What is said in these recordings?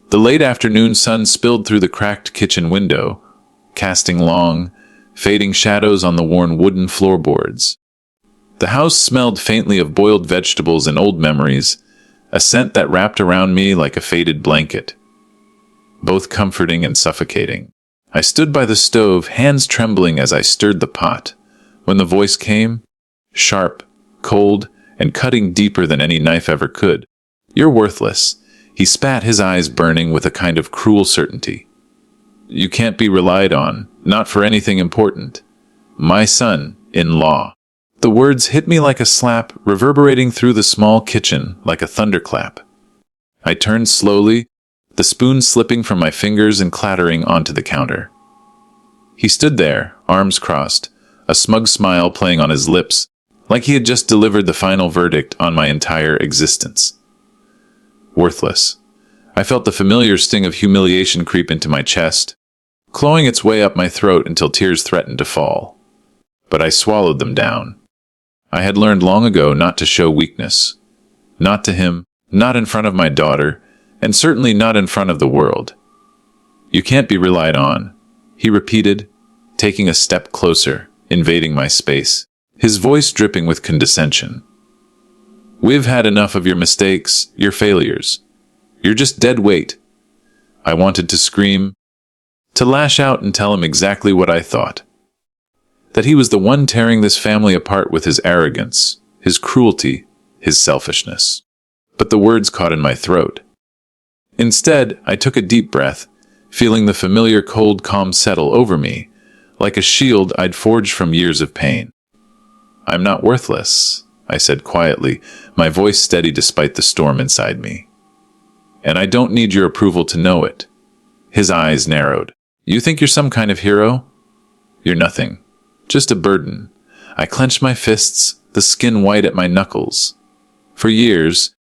The late afternoon sun spilled through the cracked kitchen window, casting long, fading shadows on the worn wooden floorboards. The house smelled faintly of boiled vegetables and old memories, a scent that wrapped around me like a faded blanket, both comforting and suffocating. I stood by the stove, hands trembling as I stirred the pot, when the voice came, sharp, cold, and cutting deeper than any knife ever could. "You're worthless." He spat, his eyes burning with a kind of cruel certainty. "You can't be relied on, not for anything important. My son-in-law." The words hit me like a slap, reverberating through the small kitchen like a thunderclap. I turned slowly, the spoon slipping from my fingers and clattering onto the counter. He stood there, arms crossed, a smug smile playing on his lips, like he had just delivered the final verdict on my entire existence. Worthless. I felt the familiar sting of humiliation creep into my chest, clawing its way up my throat until tears threatened to fall. But I swallowed them down. I had learned long ago not to show weakness. Not to him, not in front of my daughter, and certainly not in front of the world. "You can't be relied on," he repeated, taking a step closer, invading my space, his voice dripping with condescension. "We've had enough of your mistakes, your failures. You're just dead weight." I wanted to scream, to lash out and tell him exactly what I thought. That he was the one tearing this family apart with his arrogance, his cruelty, his selfishness. But the words caught in my throat. Instead, I took a deep breath, feeling the familiar cold calm settle over me, like a shield I'd forged from years of pain. "I'm not worthless," I said quietly, my voice steady despite the storm inside me. "And I don't need your approval to know it." His eyes narrowed. "You think you're some kind of hero? You're nothing. Just a burden." I clenched my fists, the skin white at my knuckles. For years,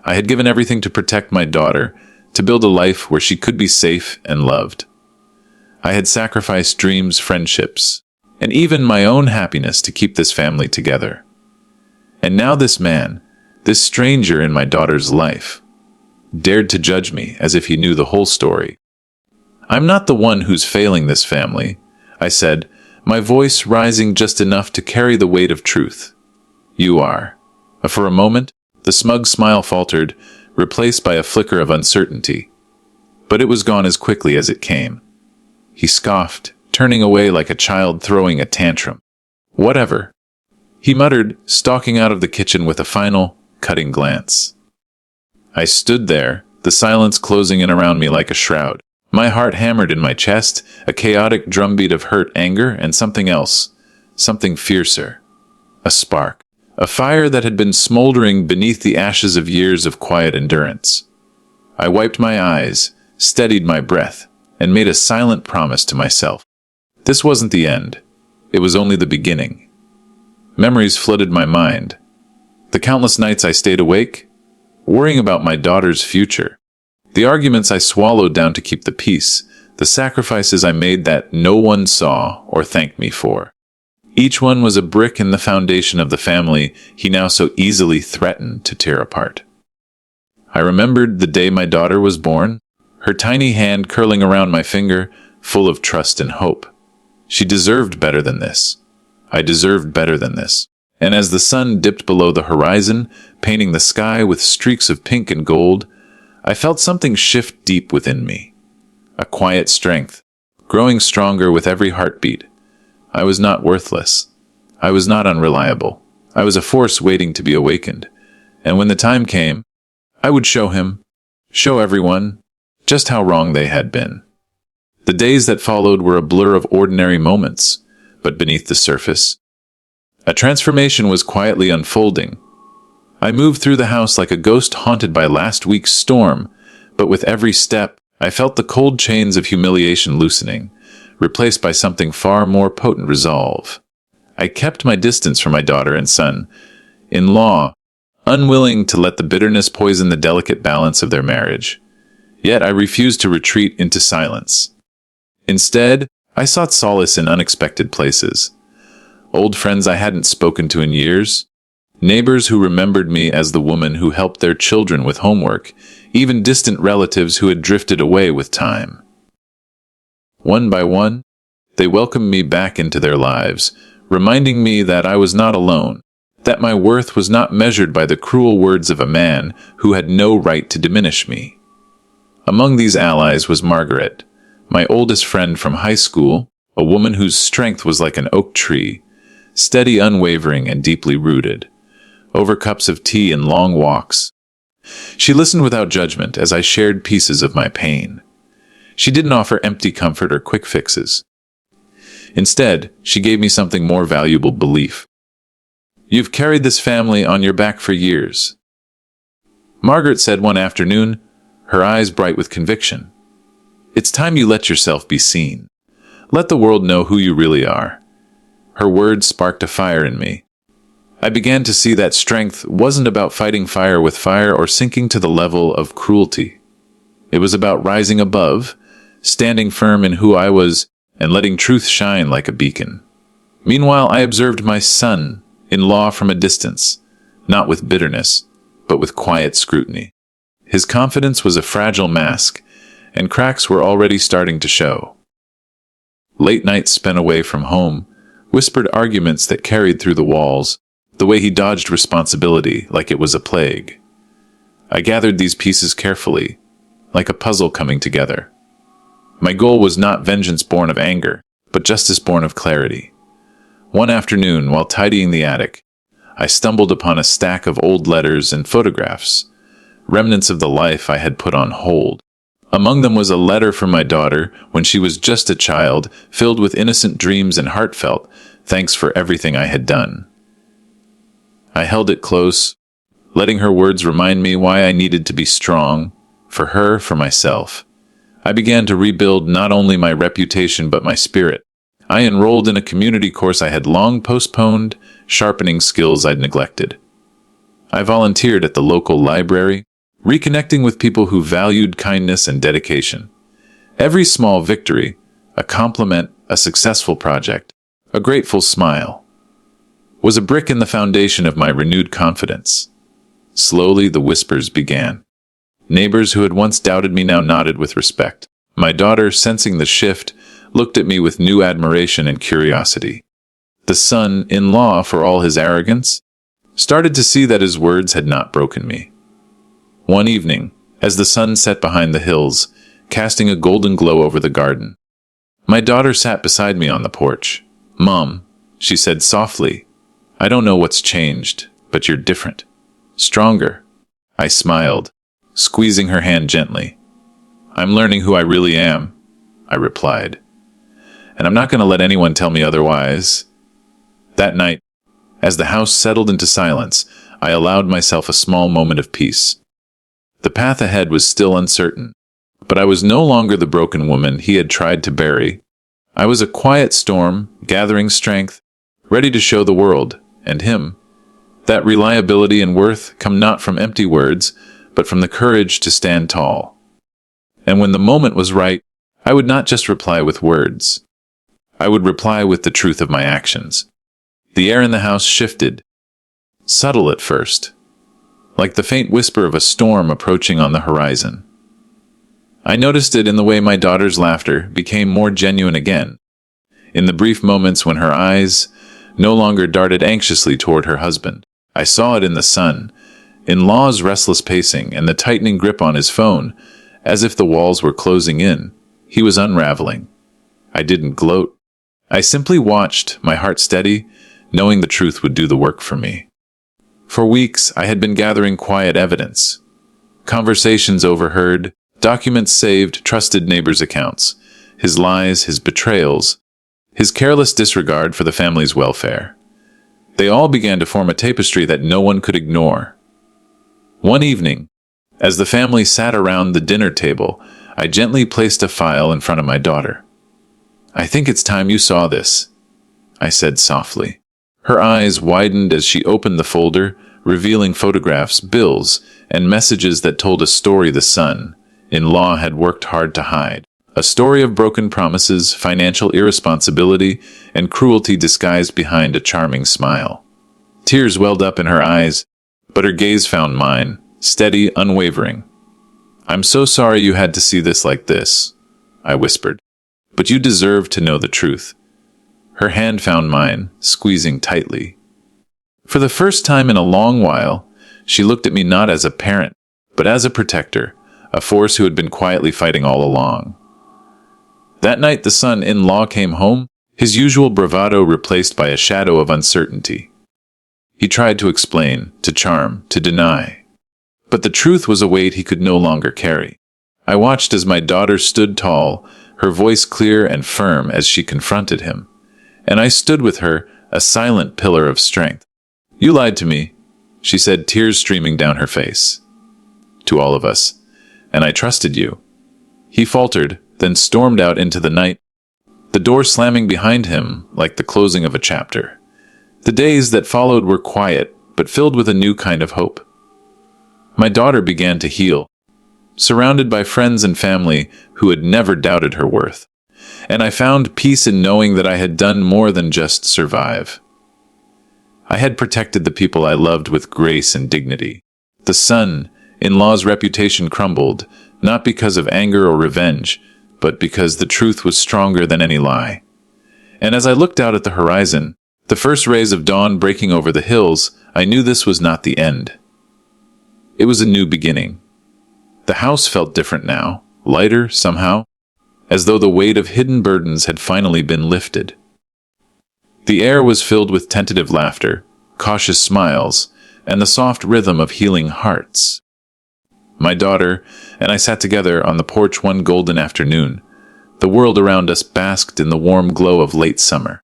I had given everything to protect my daughter, to build a life where she could be safe and loved. I had sacrificed dreams, friendships, and even my own happiness to keep this family together. And now this man, this stranger in my daughter's life, dared to judge me as if he knew the whole story. "I'm not the one who's failing this family," I said, my voice rising just enough to carry the weight of truth. "You are." For a moment, the smug smile faltered, replaced by a flicker of uncertainty. But it was gone as quickly as it came. He scoffed, turning away like a child throwing a tantrum. "Whatever," he muttered, stalking out of the kitchen with a final, cutting glance. I stood there, the silence closing in around me like a shroud. My heart hammered in my chest, a chaotic drumbeat of hurt, anger, and something else, something fiercer. A spark. A fire that had been smoldering beneath the ashes of years of quiet endurance. I wiped my eyes, steadied my breath, and made a silent promise to myself. This wasn't the end. It was only the beginning. Memories flooded my mind. The countless nights I stayed awake, worrying about my daughter's future. The arguments I swallowed down to keep the peace, the sacrifices I made that no one saw or thanked me for. Each one was a brick in the foundation of the family he now so easily threatened to tear apart. I remembered the day my daughter was born, her tiny hand curling around my finger, full of trust and hope. She deserved better than this. I deserved better than this. And as the sun dipped below the horizon, painting the sky with streaks of pink and gold, I felt something shift deep within me. A quiet strength, growing stronger with every heartbeat. I was not worthless. I was not unreliable. I was a force waiting to be awakened. And when the time came, I would show him, show everyone, just how wrong they had been. The days that followed were a blur of ordinary moments, but beneath the surface, a transformation was quietly unfolding. I moved through the house like a ghost haunted by last week's storm, but with every step, I felt the cold chains of humiliation loosening, replaced by something far more potent resolve. I kept my distance from my daughter and son-in-law, unwilling to let the bitterness poison the delicate balance of their marriage. Yet I refused to retreat into silence. Instead, I sought solace in unexpected places. Old friends I hadn't spoken to in years, neighbors who remembered me as the woman who helped their children with homework, even distant relatives who had drifted away with time. One by one, they welcomed me back into their lives, reminding me that I was not alone, that my worth was not measured by the cruel words of a man who had no right to diminish me. Among these allies was Margaret, my oldest friend from high school, a woman whose strength was like an oak tree, steady, unwavering, and deeply rooted. Over cups of tea and long walks, she listened without judgment as I shared pieces of my pain. She didn't offer empty comfort or quick fixes. Instead, she gave me something more valuable: belief. "You've carried this family on your back for years," Margaret said one afternoon, her eyes bright with conviction. "It's time you let yourself be seen. Let the world know who you really are." Her words sparked a fire in me. I began to see that strength wasn't about fighting fire with fire or sinking to the level of cruelty. It was about rising above, standing firm in who I was, and letting truth shine like a beacon. Meanwhile, I observed my son-in-law from a distance, not with bitterness, but with quiet scrutiny. His confidence was a fragile mask, and cracks were already starting to show. Late nights spent away from home, whispered arguments that carried through the walls, the way he dodged responsibility like it was a plague. I gathered these pieces carefully, like a puzzle coming together. My goal was not vengeance born of anger, but justice born of clarity. One afternoon, while tidying the attic, I stumbled upon a stack of old letters and photographs, remnants of the life I had put on hold. Among them was a letter from my daughter when she was just a child, filled with innocent dreams and heartfelt thanks for everything I had done. I held it close, letting her words remind me why I needed to be strong, for her, for myself. I began to rebuild not only my reputation but my spirit. I enrolled in a community course I had long postponed, sharpening skills I'd neglected. I volunteered at the local library, reconnecting with people who valued kindness and dedication. Every small victory, a compliment, a successful project, a grateful smile, was a brick in the foundation of my renewed confidence. Slowly, the whispers began. Neighbors who had once doubted me now nodded with respect. My daughter, sensing the shift, looked at me with new admiration and curiosity. The son-in-law, for all his arrogance, started to see that his words had not broken me. One evening, as the sun set behind the hills, casting a golden glow over the garden, my daughter sat beside me on the porch. "Mom," she said softly, "I don't know what's changed, but you're different. Stronger." I smiled, squeezing her hand gently. "I'm learning who I really am," I replied. "And I'm not going to let anyone tell me otherwise." That night, as the house settled into silence, I allowed myself a small moment of peace. The path ahead was still uncertain, but I was no longer the broken woman he had tried to bury. I was a quiet storm, gathering strength, ready to show the world, and him, that reliability and worth come not from empty words, but from the courage to stand tall. And when the moment was right, I would not just reply with words. I would reply with the truth of my actions. The air in the house shifted, subtle at first, like the faint whisper of a storm approaching on the horizon. I noticed it in the way my daughter's laughter became more genuine again, in the brief moments when her eyes no longer darted anxiously toward her husband. I saw it in the son-in-law's restless pacing and the tightening grip on his phone, as if the walls were closing in. He was unraveling. I didn't gloat. I simply watched, my heart steady, knowing the truth would do the work for me. For weeks, I had been gathering quiet evidence. Conversations overheard, documents saved, trusted neighbors' accounts, his lies, his betrayals, his careless disregard for the family's welfare. They all began to form a tapestry that no one could ignore. One evening, as the family sat around the dinner table, I gently placed a file in front of my daughter. "I think it's time you saw this," I said softly. Her eyes widened as she opened the folder, revealing photographs, bills, and messages that told a story the son-in-law had worked hard to hide. A story of broken promises, financial irresponsibility, and cruelty disguised behind a charming smile. Tears welled up in her eyes, but her gaze found mine, steady, unwavering. "I'm so sorry you had to see this like this," I whispered. "But you deserve to know the truth." Her hand found mine, squeezing tightly. For the first time in a long while, she looked at me not as a parent, but as a protector, a force who had been quietly fighting all along. That night the son-in-law came home, his usual bravado replaced by a shadow of uncertainty. He tried to explain, to charm, to deny. But the truth was a weight he could no longer carry. I watched as my daughter stood tall, her voice clear and firm as she confronted him. And I stood with her, a silent pillar of strength. "You lied to me," she said, tears streaming down her face. "To all of us. And I trusted you." He faltered, then stormed out into the night, the door slamming behind him like the closing of a chapter. The days that followed were quiet, but filled with a new kind of hope. My daughter began to heal, surrounded by friends and family who had never doubted her worth. And I found peace in knowing that I had done more than just survive. I had protected the people I loved with grace and dignity. The son-in-law's reputation crumbled, not because of anger or revenge, but because the truth was stronger than any lie. And as I looked out at the horizon, the first rays of dawn breaking over the hills, I knew this was not the end. It was a new beginning. The house felt different now, lighter somehow, as though the weight of hidden burdens had finally been lifted. The air was filled with tentative laughter, cautious smiles, and the soft rhythm of healing hearts. My daughter and I sat together on the porch one golden afternoon. The world around us basked in the warm glow of late summer.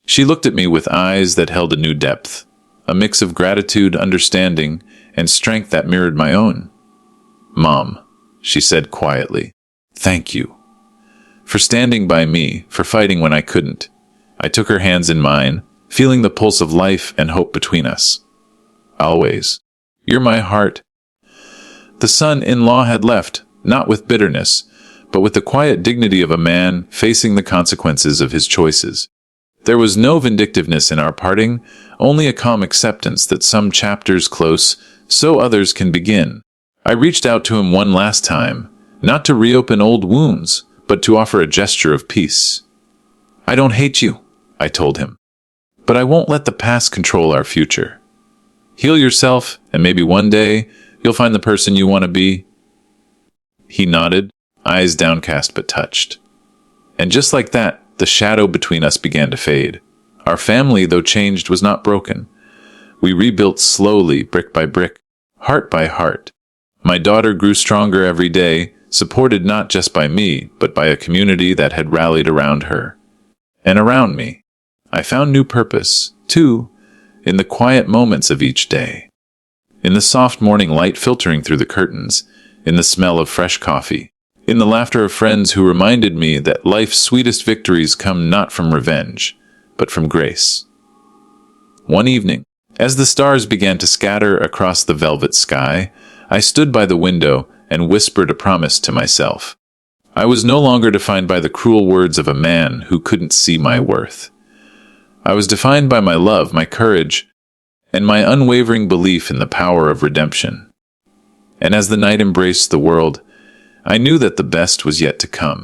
She looked at me with eyes that held a new depth, a mix of gratitude, understanding, and strength that mirrored my own. "Mom," she said quietly, "thank you for standing by me, for fighting when I couldn't." I took her hands in mine, feeling the pulse of life and hope between us. "Always. You're my heart." The son-in-law had left, not with bitterness, but with the quiet dignity of a man facing the consequences of his choices. There was no vindictiveness in our parting, only a calm acceptance that some chapters close, so others can begin. I reached out to him one last time, not to reopen old wounds, but to offer a gesture of peace. "I don't hate you," I told him, "but I won't let the past control our future. Heal yourself, and maybe one day you'll find the person you want to be." He nodded, eyes downcast but touched. And just like that, the shadow between us began to fade. Our family, though changed, was not broken. We rebuilt slowly, brick by brick, heart by heart. My daughter grew stronger every day, supported not just by me, but by a community that had rallied around her. And around me, I found new purpose, too, in the quiet moments of each day. In the soft morning light filtering through the curtains, in the smell of fresh coffee, in the laughter of friends who reminded me that life's sweetest victories come not from revenge, but from grace. One evening, as the stars began to scatter across the velvet sky, I stood by the window and whispered a promise to myself. I was no longer defined by the cruel words of a man who couldn't see my worth. I was defined by my love, my courage, and my unwavering belief in the power of redemption. And as the night embraced the world, I knew that the best was yet to come.